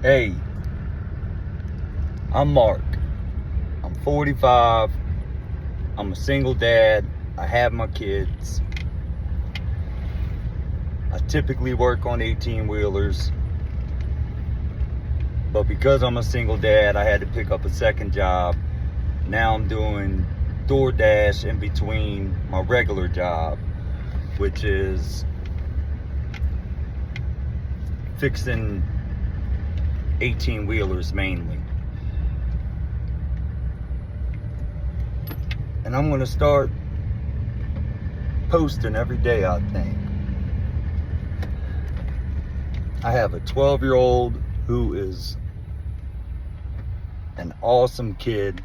Hey, I'm Mark. I'm 45. I'm a single dad. I have my kids. I typically work on 18-wheelers. But because I'm a single dad, I had to pick up a second job. Now I'm doing DoorDash in between my regular job, which is fixing 18-wheelers mainly. And I'm going to start posting every day, I think. I have a 12-year-old who is an awesome kid.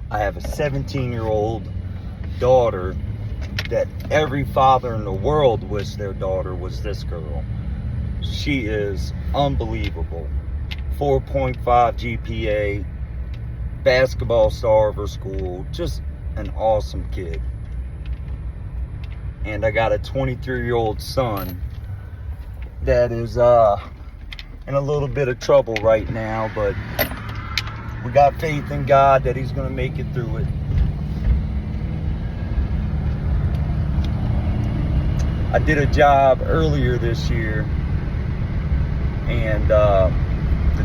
I have a 17-year-old daughter that every father in the world wished their daughter was this girl. She is unbelievable. 4.5 GPA, basketball star of her school, just an awesome kid. And I got a 23-year-old son that is in a little bit of trouble right now, but we got faith in God that he's going to make it through it. I did a job earlier this year, and the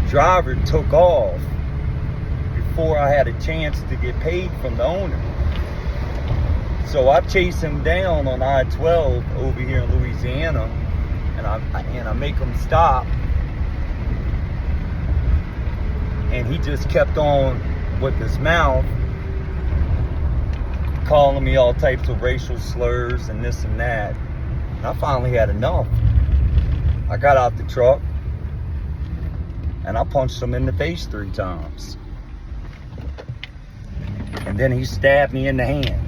driver took off before I had a chance to get paid from the owner. So I chase him down on I-12 over here in Louisiana, and I make him stop. And he just kept on with his mouth, calling me all types of racial slurs and this and that. And I finally had enough. I got out the truck and I punched him in the face 3 times. And then he stabbed me in the hand.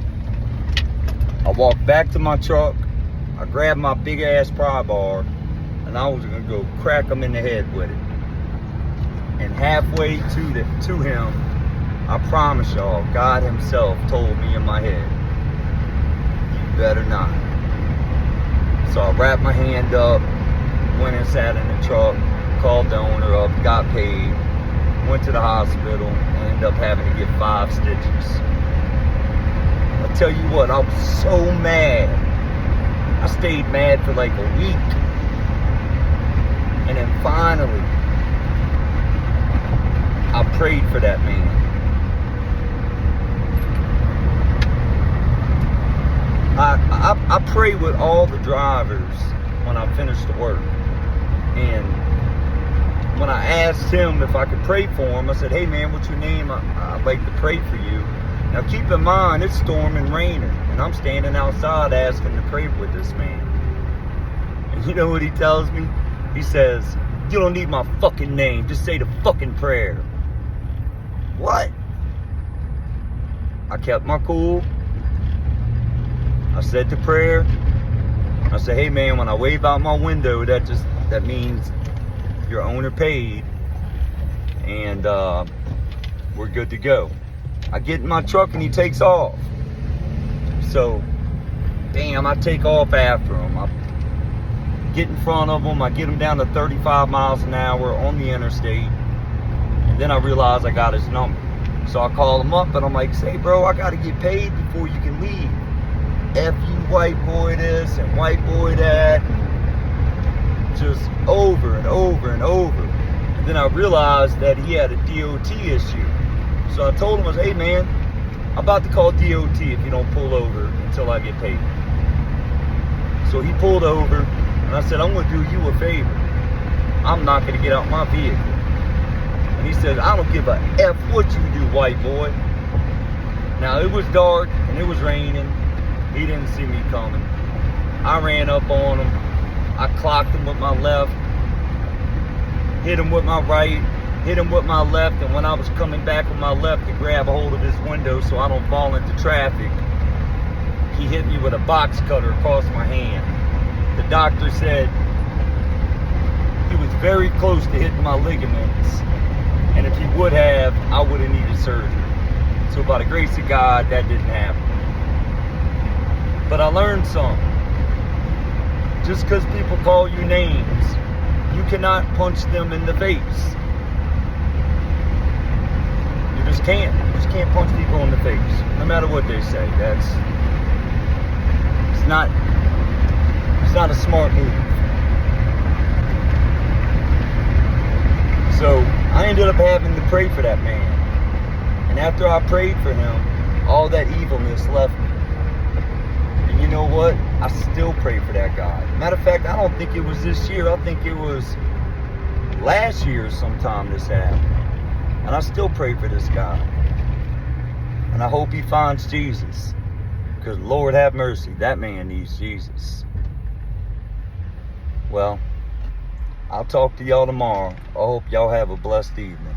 I walked back to my truck, I grabbed my big ass pry bar, and I was gonna go crack him in the head with it. And halfway to him, I promise y'all, God himself told me in my head, you better not. So I wrapped my hand up, went and sat in the truck, called the owner up, got paid, went to the hospital, and ended up having to get 5 stitches. I tell you what, I was so mad. I stayed mad for like a week. And then finally, I prayed for that man. I pray with all the drivers when I finish the work. And when I asked him if I could pray for him, I said, hey man, what's your name? I'd like to pray for you. Now keep in mind, it's storming and raining, and I'm standing outside asking to pray with this man. And you know what he tells me? He says, you don't need my fucking name, just say the fucking prayer. What? I kept my cool. I said the prayer. I said, hey man, when I wave out my window, that means your owner paid, and we're good to go. I get in my truck and he takes off. So, damn, I take off after him. I get in front of him. I get him down to 35 miles an hour on the interstate. And then I realize I got his number. So I call him up and I'm like, say, bro, I got to get paid before you can leave. F you white boy this and white boy that. Just over and over and over. And then I realized that he had a DOT issue. So I told him, I said, hey man, I'm about to call DOT if you don't pull over until I get paid. So he pulled over, and I said, I'm going to do you a favor. I'm not going to get out my vehicle. And he said, I don't give a F what you do, white boy. Now it was dark and it was raining. He didn't see me coming. I ran up on him. I clocked him with my left, hit him with my right, hit him with my left, and when I was coming back with my left to grab a hold of his window so I don't fall into traffic, he hit me with a box cutter across my hand. The doctor said he was very close to hitting my ligaments, and if he would have, I would have needed surgery. So by the grace of God, that didn't happen. But I learned something. Just because people call you names You cannot punch them in the face. You just can't. You just can't punch people in the face, no matter what they say. It's not a smart move. So I ended up having to pray for that man. And after I prayed for him, all that evilness left me. And you know what? I still pray for that guy. Matter of fact, I don't think it was this year. I think it was last year sometime this happened. And I still pray for this guy. And I hope he finds Jesus. Because Lord have mercy, that man needs Jesus. Well, I'll talk to y'all tomorrow. I hope y'all have a blessed evening.